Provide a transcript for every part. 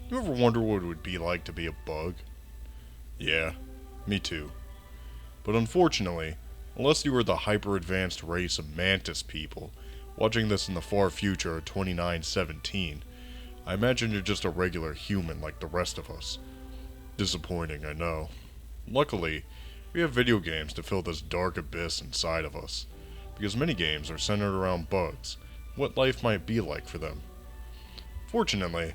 You ever wonder what it would be like to be a bug? Yeah, me too. But unfortunately, unless you were the hyper-advanced race of mantis people, watching this in the far future of 2917, I imagine you're just a regular human like the rest of us. Disappointing, I know. Luckily, we have video games to fill this dark abyss inside of us, because many games are centered around bugs, what life might be like for them. Fortunately,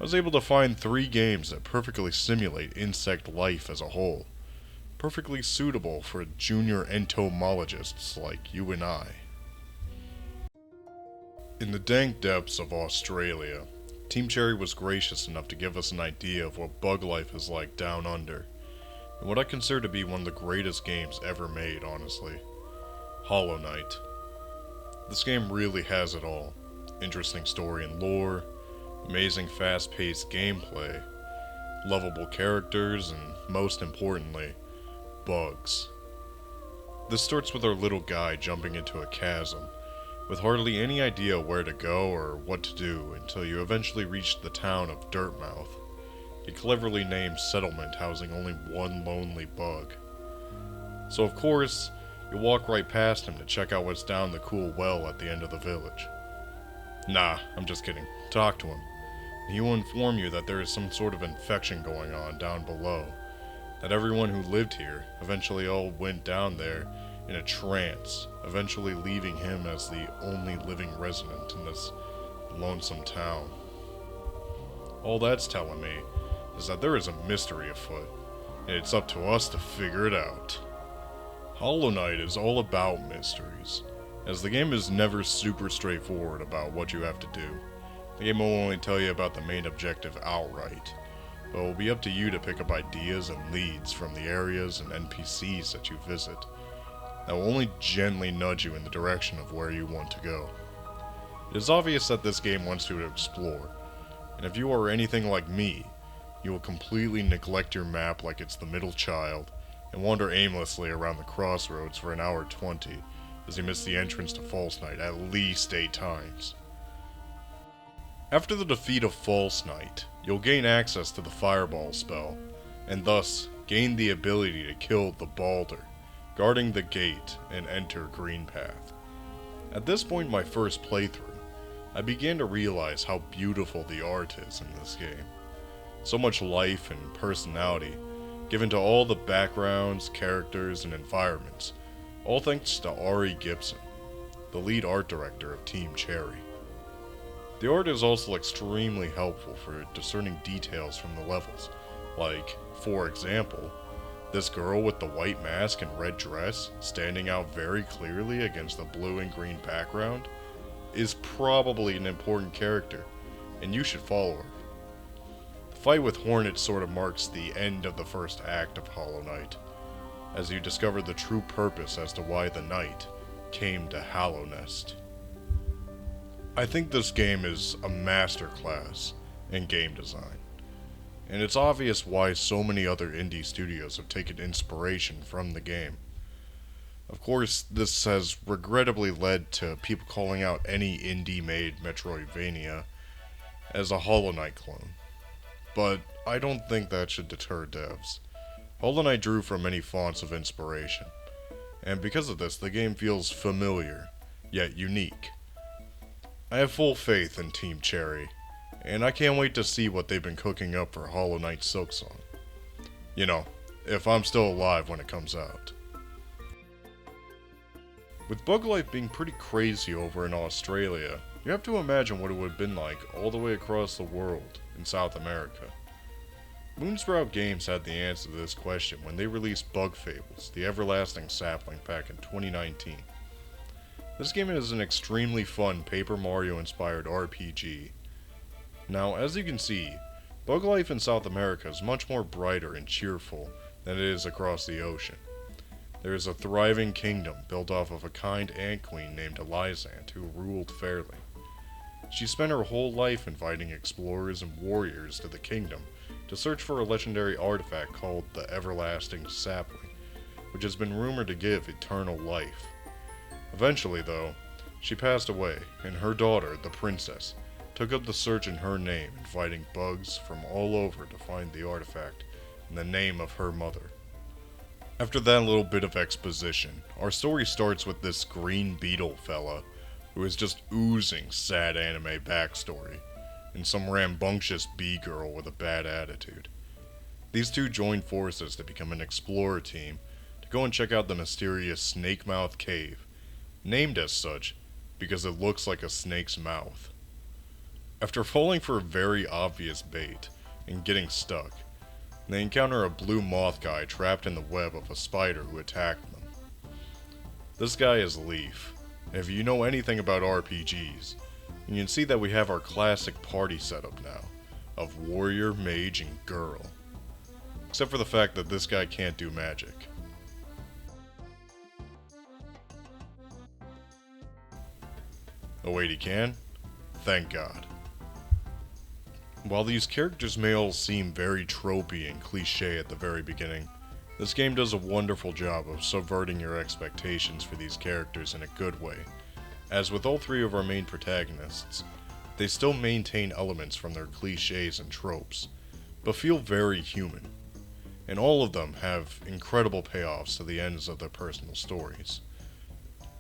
I was able to find 3 games that perfectly simulate insect life as a whole, perfectly suitable for junior entomologists like you and I. In the dank depths of Australia, Team Cherry was gracious enough to give us an idea of what bug life is like down under, and what I consider to be one of the greatest games ever made, honestly. Hollow Knight. This game really has it all. Interesting story and lore, amazing fast-paced gameplay, lovable characters, and most importantly, bugs. This starts with our little guy jumping into a chasm, with hardly any idea where to go or what to do until you eventually reach the town of Dirtmouth, a cleverly named settlement housing only one lonely bug. So of course, you walk right past him to check out what's down the cool well at the end of the village. Nah, I'm just kidding. Talk to him. He will inform you that there is some sort of infection going on down below, that everyone who lived here eventually all went down there in a trance, eventually leaving him as the only living resident in this lonesome town. All that's telling me is that there is a mystery afoot, and it's up to us to figure it out. Hollow Knight is all about mysteries, as the game is never super straightforward about what you have to do. The game will only tell you about the main objective outright, but it will be up to you to pick up ideas and leads from the areas and NPCs that you visit that will only gently nudge you in the direction of where you want to go. It is obvious that this game wants you to explore, and if you are anything like me, you will completely neglect your map like it's the middle child, and wander aimlessly around the crossroads for an hour 20 as you miss the entrance to False Knight at least 8 times. After the defeat of False Knight, you'll gain access to the Fireball spell, and thus gain the ability to kill the Balder, guarding the gate and enter Green Path. At this point in my first playthrough, I began to realize how beautiful the art is in this game. So much life and personality given to all the backgrounds, characters, and environments, all thanks to Ari Gibson, the lead art director of Team Cherry. The art is also extremely helpful for discerning details from the levels, like, for example, this girl with the white mask and red dress, standing out very clearly against the blue and green background, is probably an important character, and you should follow her. The fight with Hornet sort of marks the end of the first act of Hollow Knight, as you discover the true purpose as to why the knight came to Hallownest. I think this game is a masterclass in game design, and it's obvious why so many other indie studios have taken inspiration from the game. Of course, this has regrettably led to people calling out any indie-made Metroidvania as a Hollow Knight clone, but I don't think that should deter devs. Hollow Knight drew from many fonts of inspiration, and because of this, the game feels familiar, yet unique. I have full faith in Team Cherry, and I can't wait to see what they've been cooking up for Hollow Knight Silksong. You know, if I'm still alive when it comes out. With bug life being pretty crazy over in Australia, you have to imagine what it would have been like all the way across the world in South America. Moonsprout Games had the answer to this question when they released Bug Fables, the Everlasting Sapling Pack in 2019. This game is an extremely fun Paper Mario inspired RPG. Now, as you can see, bug life in South America is much more brighter and cheerful than it is across the ocean. There is a thriving kingdom built off of a kind ant queen named Elizant who ruled fairly. She spent her whole life inviting explorers and warriors to the kingdom to search for a legendary artifact called the Everlasting Sapling, which has been rumored to give eternal life. Eventually, though, she passed away, and her daughter, the princess, took up the search in her name, inviting bugs from all over to find the artifact in the name of her mother. After that little bit of exposition, our story starts with this green beetle fella who is just oozing sad anime backstory, and some rambunctious bee girl with a bad attitude. These two join forces to become an explorer team to go and check out the mysterious Snake Mouth Cave, named as such because it looks like a snake's mouth. After falling for a very obvious bait and getting stuck, they encounter a blue moth guy trapped in the web of a spider who attacked them. This guy is Leaf. If you know anything about RPGs, you can see that we have our classic party setup now, of warrior, mage, and girl. Except for the fact that this guy can't do magic. Oh wait, he can? Thank God. While these characters may all seem very tropey and cliche at the very beginning, this game does a wonderful job of subverting your expectations for these characters in a good way. As with all three of our main protagonists, they still maintain elements from their cliches and tropes, but feel very human. And all of them have incredible payoffs to the ends of their personal stories.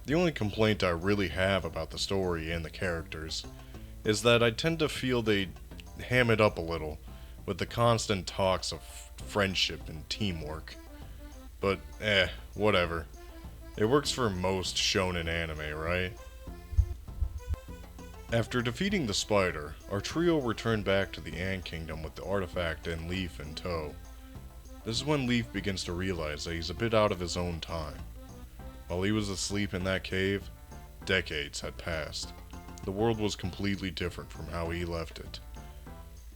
The only complaint I really have about the story and the characters is that I tend to feel they ham it up a little with the constant talks of friendship and teamwork. But whatever. It works for most shonen anime, right? After defeating the spider, our trio returned back to the Ant Kingdom with the artifact and Leaf in tow. This is when Leaf begins to realize that he's a bit out of his own time. While he was asleep in that cave, decades had passed. The world was completely different from how he left it.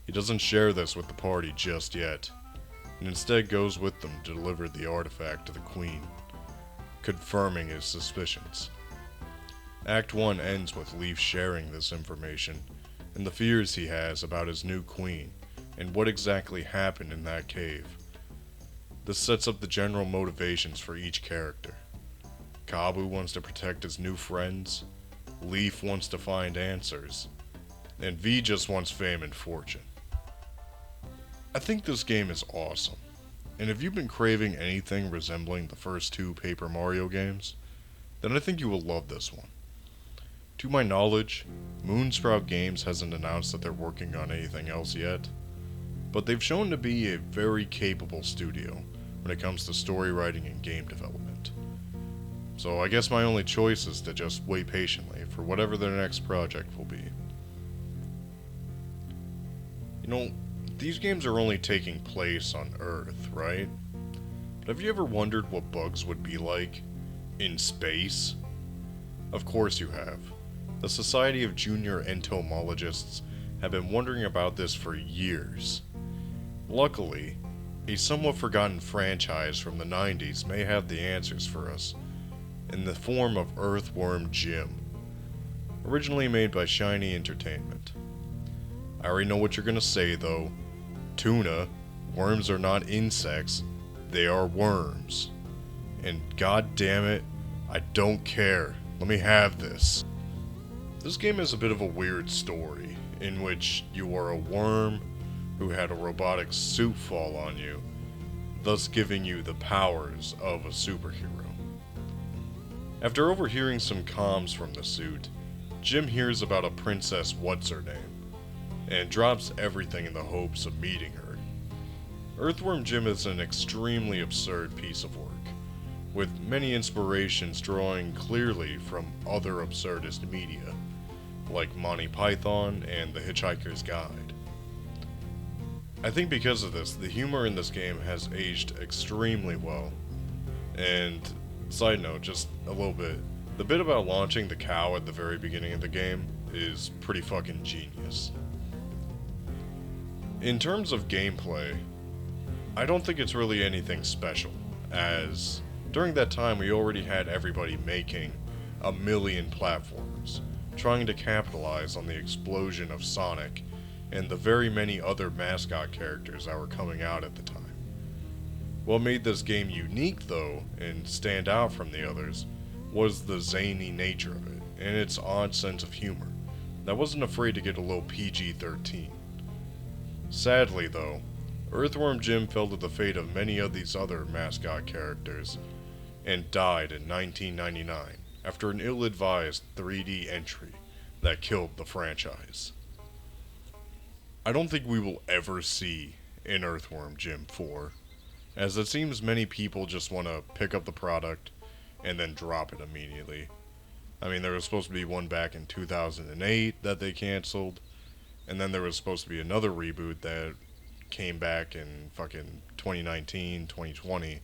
He doesn't share this with the party just yet, and instead goes with them to deliver the artifact to the Queen, confirming his suspicions. Act 1 ends with Leaf sharing this information, and the fears he has about his new Queen, and what exactly happened in that cave. This sets up the general motivations for each character. Kabu wants to protect his new friends, Leaf wants to find answers, and V just wants fame and fortune. I think this game is awesome, and if you've been craving anything resembling the first two Paper Mario games, then I think you will love this one. To my knowledge, Moonsprout Games hasn't announced that they're working on anything else yet, but they've shown to be a very capable studio when it comes to story writing and game development. So I guess my only choice is to just wait patiently for whatever their next project will be. You know, these games are only taking place on Earth, right? But have you ever wondered what bugs would be like in space? Of course you have. The Society of Junior Entomologists have been wondering about this for years. Luckily, a somewhat forgotten franchise from the 90s may have the answers for us, in the form of Earthworm Jim, originally made by Shiny Entertainment. I already know what you're gonna say though. Tuna, worms are not insects, they are worms. And god damn it, I don't care. Let me have this. This game is a bit of a weird story, in which you are a worm who had a robotic suit fall on you, thus giving you the powers of a superhero. After overhearing some comms from the suit, Jim hears about a princess what's-her-name, and drops everything in the hopes of meeting her. Earthworm Jim is an extremely absurd piece of work, with many inspirations drawing clearly from other absurdist media, like Monty Python and The Hitchhiker's Guide. I think because of this, the humor in this game has aged extremely well. And, side note, just a little bit, the bit about launching the cow at the very beginning of the game is pretty fucking genius. In terms of gameplay, I don't think it's really anything special, as during that time we already had everybody making a million platformers, trying to capitalize on the explosion of Sonic and the very many other mascot characters that were coming out at the time. What made this game unique though, and stand out from the others, was the zany nature of it, and its odd sense of humor, that wasn't afraid to get a little PG-13. Sadly, though, Earthworm Jim fell to the fate of many of these other mascot characters and died in 1999 after an ill-advised 3D entry that killed the franchise. I don't think we will ever see an Earthworm Jim 4, as it seems many people just want to pick up the product and then drop it immediately. I mean, there was supposed to be one back in 2008 that they canceled, and then there was supposed to be another reboot that came back in fucking 2019, 2020,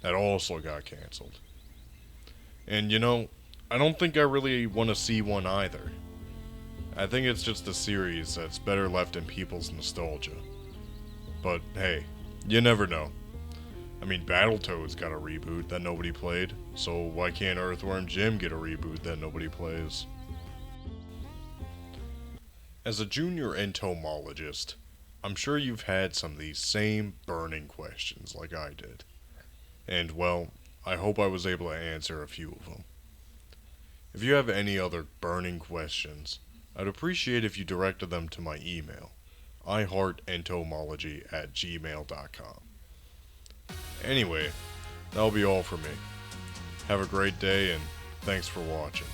that also got canceled. And I don't think I really want to see one either. I think it's just a series that's better left in people's nostalgia. But hey, you never know. I mean, Battletoads got a reboot that nobody played, so why can't Earthworm Jim get a reboot that nobody plays? As a junior entomologist, I'm sure you've had some of these same burning questions like I did. And well, I hope I was able to answer a few of them. If you have any other burning questions, I'd appreciate if you directed them to my email, iheartentomology@gmail.com. Anyway, that'll be all for me. Have a great day and thanks for watching.